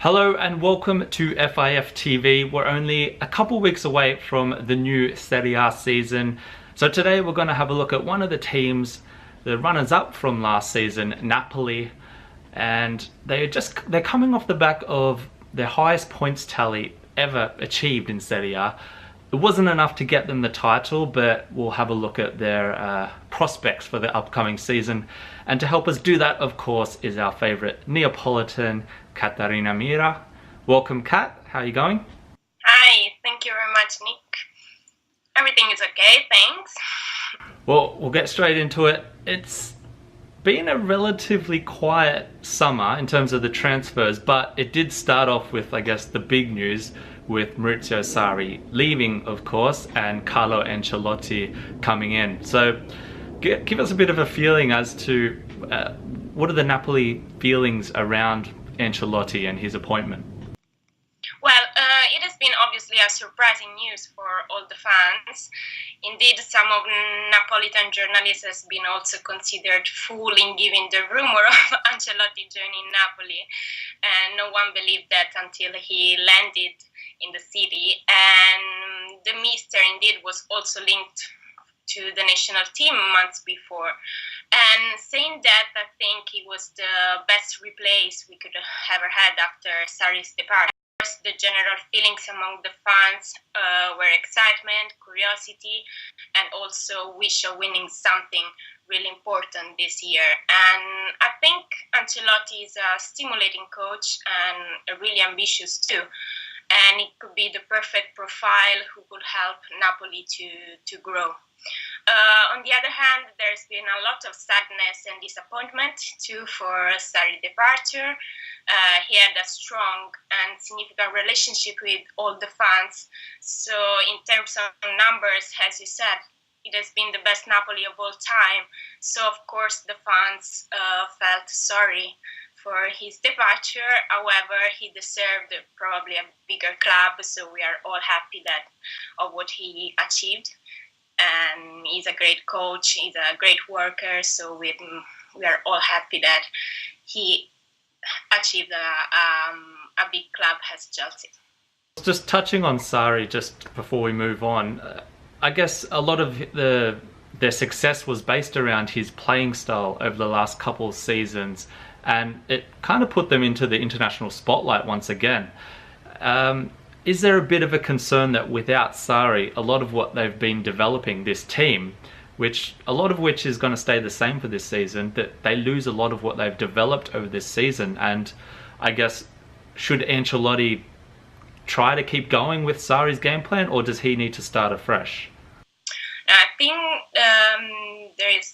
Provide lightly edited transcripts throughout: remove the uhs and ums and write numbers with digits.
Hello and welcome to FIF TV. We're only a couple weeks away from the new Serie A season. So today we're going to have a look at one of the teams, the runners-up from last season, Napoli. And they're coming off the back of their highest points tally ever achieved in Serie A. It wasn't enough to get them the title, but we'll have a look at their prospects for the upcoming season. And to help us do that, of course, is our favourite Neapolitan Caterina Mirra. Welcome, Kat. How are you going? Hi, thank you very much, Nick. Everything is okay, thanks. Well, we'll get straight into it. It's been a relatively quiet summer in terms of the transfers, but it did start off with, I guess, the big news with Maurizio Sarri leaving, of course, and Carlo Ancelotti coming in. So give us a bit of a feeling as to what are the Napoli feelings around Ancelotti and his appointment? Well, it has been obviously a surprising news for all the fans. Indeed, some of Napolitan journalists has been also considered fool in giving the rumor of Ancelotti joining Napoli, and no one believed that until he landed in the city. And the Mister indeed was also linked to the national team months before. And saying that, I think he was the best replace we could have ever had after Sarri's departure. The general feelings among the fans were excitement, curiosity, and also wish of winning something really important this year. And I think Ancelotti is a stimulating coach and really ambitious too. And it could be the perfect profile who could help Napoli to grow. On the other hand, there's been a lot of sadness and disappointment too for Sarri's departure. He had a strong and significant relationship with all the fans. So in terms of numbers, as you said, it has been the best Napoli of all time. So of course the fans felt sorry for his departure. However, he deserved probably a bigger club. So we are all happy of what he achieved. And he's a great coach, he's a great worker, so we are all happy that he achieved a big club as Chelsea. Just touching on Sarri just before we move on, I guess a lot of their success was based around his playing style over the last couple of seasons, and it kind of put them into the international spotlight once again. Is there a bit of a concern that without Sarri, a lot of what they've been developing, this team, a lot of which is going to stay the same for this season, that they lose a lot of what they've developed over this season? And I guess, should Ancelotti try to keep going with Sarri's game plan, or does he need to start afresh? I think there is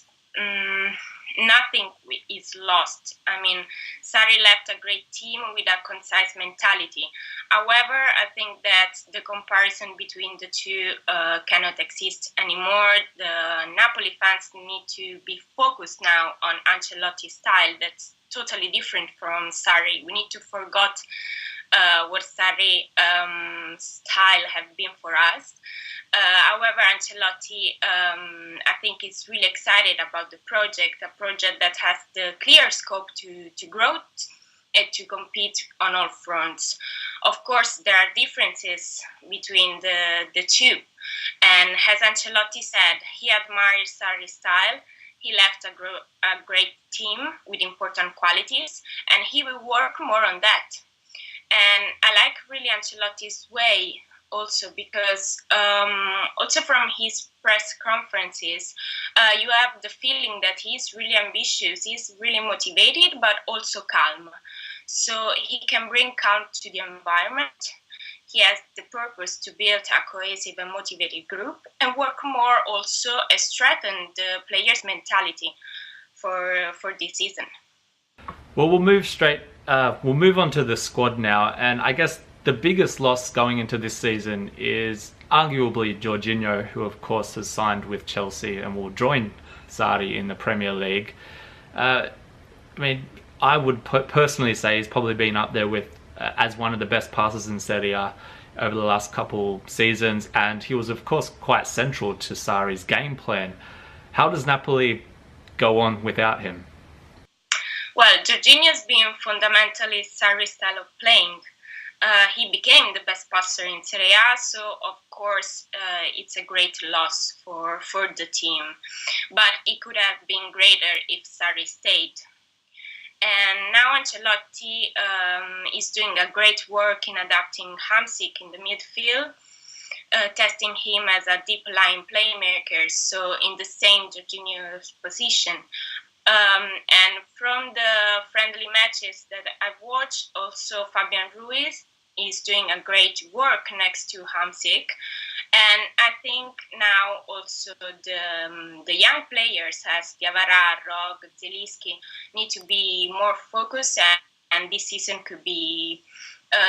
nothing is lost. I mean, Sarri left a great team with a concise mentality. However, I think that the comparison between the two cannot exist anymore. The Napoli fans need to be focused now on Ancelotti's style that's totally different from Sarri. We need to forget what Sarri style have been for us. However, Ancelotti, I think, is really excited about the project, a project that has the clear scope to grow and to compete on all fronts. Of course, there are differences between the two. And as Ancelotti said, he admires Sarri's style. He left a great team with important qualities, and he will work more on that. And I like really Ancelotti's way also because also from his press conferences, you have the feeling that he's really ambitious, he's really motivated, but also calm. So he can bring calm to the environment. He has the purpose to build a cohesive and motivated group and work more also and strengthen the players' mentality for this season. Well, we'll move on to the squad now, and I guess the biggest loss going into this season is arguably Jorginho, who of course has signed with Chelsea and will join Sarri in the Premier League. I mean, I would personally say he's probably been up there with as one of the best passers in Serie A over the last couple seasons, and he was of course quite central to Sarri's game plan. How does Napoli go on without him? Well, Jorginho's been fundamentally Sarri's style of playing. He became the best passer in Serie A, so of course it's a great loss for the team. But it could have been greater if Sarri stayed. And now Ancelotti is doing a great work in adapting Hamsik in the midfield, testing him as a deep line playmaker, so in the same Jorginho's position. And from the friendly matches that I've watched, also Fabian Ruiz is doing a great work next to Hamsik. And I think now also the young players, as Diawara, Rog, Zielinski, need to be more focused, and this season could be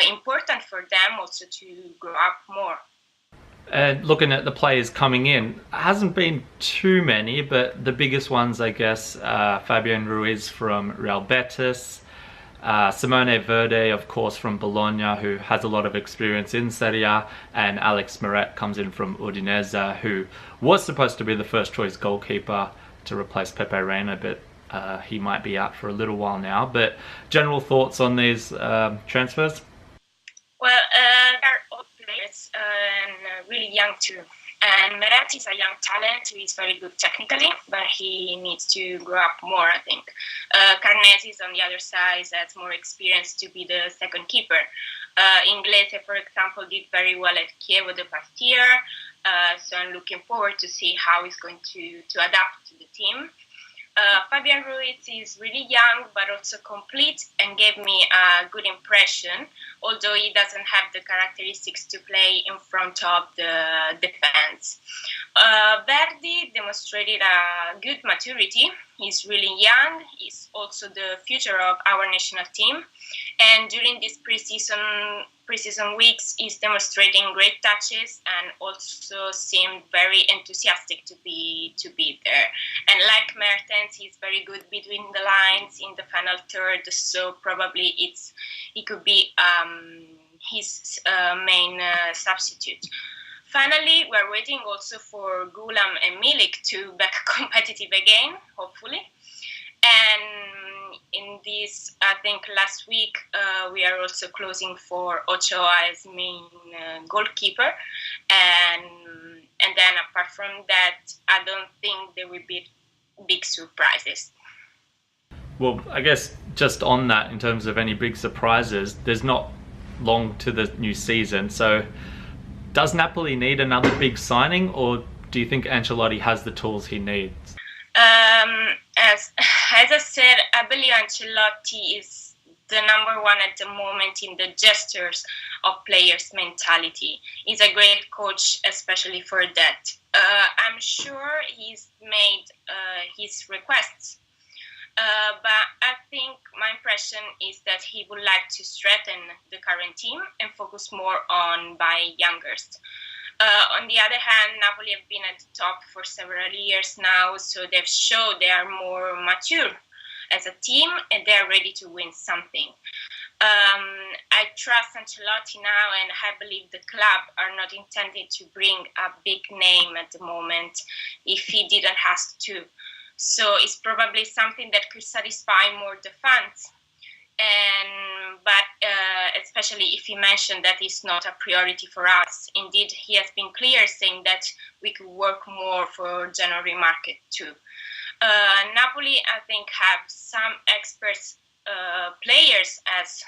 important for them also to grow up more. And looking at the players coming in, hasn't been too many, but the biggest ones, I guess, Fabian Ruiz from Real Betis, Simone Verde, of course, from Bologna, who has a lot of experience in Serie A, and Alex Meret comes in from Udinese, who was supposed to be the first choice goalkeeper to replace Pepe Reina, but he might be out for a little while now. But general thoughts on these transfers? Well, they're all players and really young too. And Meret is a young talent who is very good technically, but he needs to grow up more, I think. Carnesis, on the other side, has more experience to be the second keeper. Inglese, for example, did very well at Chievo the past year, so I'm looking forward to see how he's going to adapt to the team. Fabian Ruiz is really young but also complete and gave me a good impression, although he doesn't have the characteristics to play in front of the defense. Verdi demonstrated a good maturity. He's really young. He's also the future of our national team. And during this preseason weeks, he's demonstrating great touches and also seemed very enthusiastic to be there. And like Mertens, he's very good between the lines in the final third. So probably he could be his main substitute. Finally, we're waiting also for Gulam and Milik to back competitive again, hopefully. And in this, I think last week, we are also closing for Ochoa as main goalkeeper. And then apart from that, I don't think there will be big surprises. Well, I guess just on that, in terms of any big surprises, there's not long to the new season. So does Napoli need another big signing, or do you think Ancelotti has the tools he needs? As I said, I believe Ancelotti is the number one at the moment in the gestures of players' mentality. He's a great coach, especially for that. I'm sure he's made his requests. But I think my impression is that he would like to strengthen the current team and focus more on buying youngers. On the other hand, Napoli have been at the top for several years now, so they've shown they are more mature as a team and they're ready to win something. I trust Ancelotti now, and I believe the club are not intended to bring a big name at the moment if he didn't have to. So it's probably something that could satisfy more the fans. But especially if he mentioned that it's not a priority for us. Indeed, he has been clear saying that we could work more for January market too. Napoli, I think, have some experts players as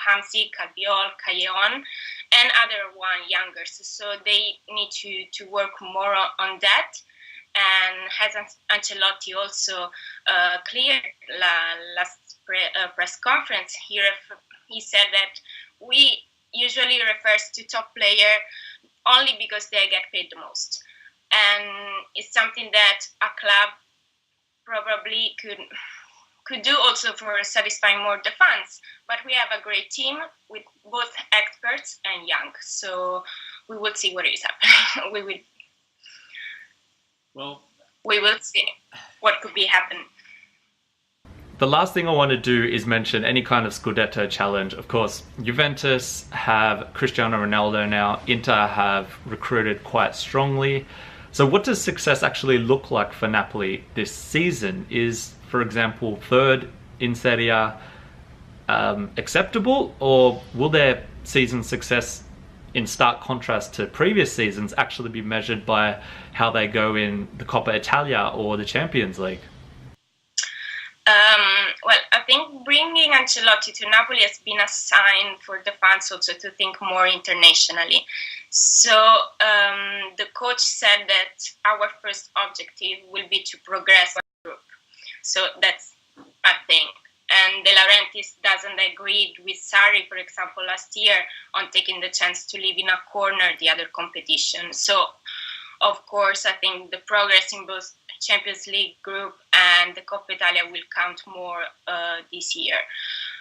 Hamsik, Albiol, Callejon, and other one younger. So they need to work more on that. And has Ancelotti also cleared last press conference, he said that we usually refers to top player only because they get paid the most. And it's something that a club probably could do also for satisfying more the fans. But we have a great team with both experts and young. So we will see what is happening. We will see what could be happening. The last thing I want to do is mention any kind of Scudetto challenge. Of course, Juventus have Cristiano Ronaldo now. Inter have recruited quite strongly. So what does success actually look like for Napoli this season? Is, for example, third in Serie A acceptable, or will their season success, in stark contrast to previous seasons, actually be measured by how they go in the Coppa Italia or the Champions League? Well, I think bringing Ancelotti to Napoli has been a sign for the fans also to think more internationally. So the coach said that our first objective will be to progress the group. So that's a thing. And De Laurentiis doesn't agree with Sarri, for example, last year on taking the chance to leave in a corner the other competition. So, of course, I think the progress in both Champions League group and the Coppa Italia will count more this year.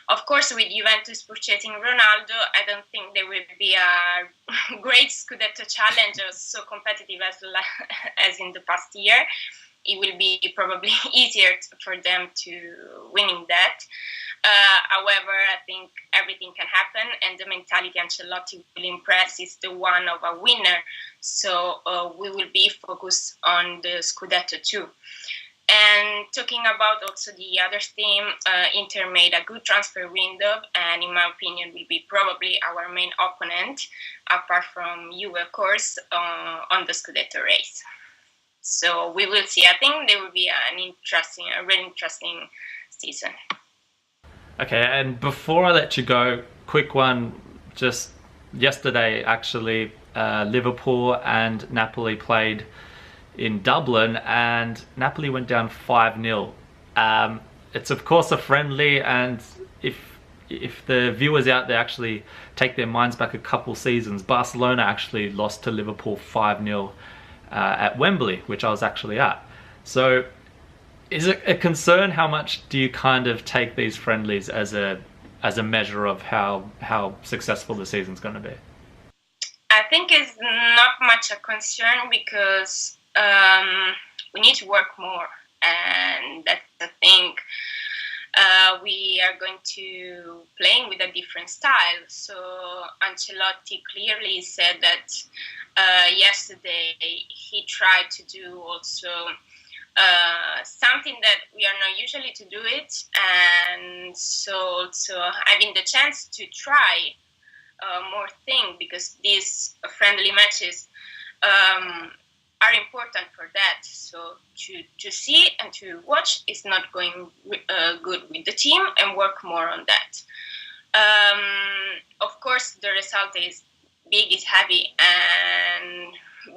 Of course, with Juventus purchasing Ronaldo, I don't think there will be a great Scudetto challenge or so competitive as in the past year. It will be probably easier for them to winning that. However, I think everything can happen, and the mentality Ancelotti will impress is the one of a winner. So we will be focused on the Scudetto too. And talking about also the other team, Inter made a good transfer window, and in my opinion will be probably our main opponent, apart from Juve, of course, on the Scudetto race. So we will see. I think there will be a really interesting season. Okay, and before I let you go, quick one. Just yesterday, actually, Liverpool and Napoli played in Dublin, and Napoli went down 5-0. It's of course a friendly, and if the viewers out there actually take their minds back a couple seasons, Barcelona actually lost to Liverpool 5-0 at Wembley, which I was actually at. So is it a concern? How much do you kind of take these friendlies as a measure of how successful the season's going to be? I think it's not much a concern because we need to work more, and that's the thing. We are going to playing with a different style. So Ancelotti clearly said that yesterday he tried to do also something that we are not usually to do it, and so also having the chance to try more things, because these friendly matches are important for that. So to see and to watch is not going good with the team, and work more on that. Of course, the result is big, is heavy,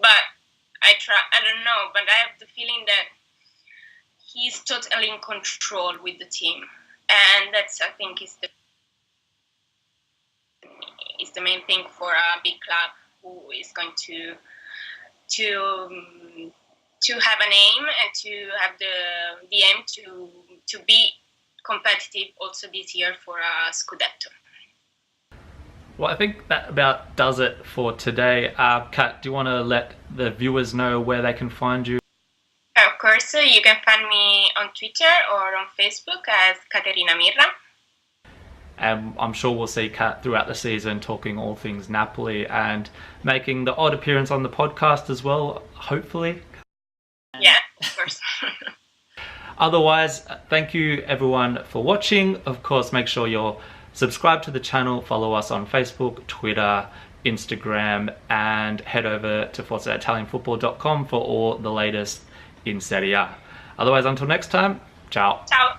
but I don't know, but I have the feeling that he's totally in control with the team, and that's, I think, is the main thing for a big club who is going to have an aim and to have the aim to be competitive also this year for a Scudetto. Well, I think that about does it for today. Kat, do you want to let the viewers know where they can find you? Of course, you can find me on Twitter or on Facebook as Caterina Mirra. And I'm sure we'll see Kat throughout the season talking all things Napoli and making the odd appearance on the podcast as well, hopefully. Yeah, of course. Otherwise, thank you everyone for watching. Of course, make sure you're subscribed to the channel, follow us on Facebook, Twitter, Instagram, and head over to ForzaItalianFootball.com for all the latest in Serie A. Otherwise, until next time, ciao. Ciao.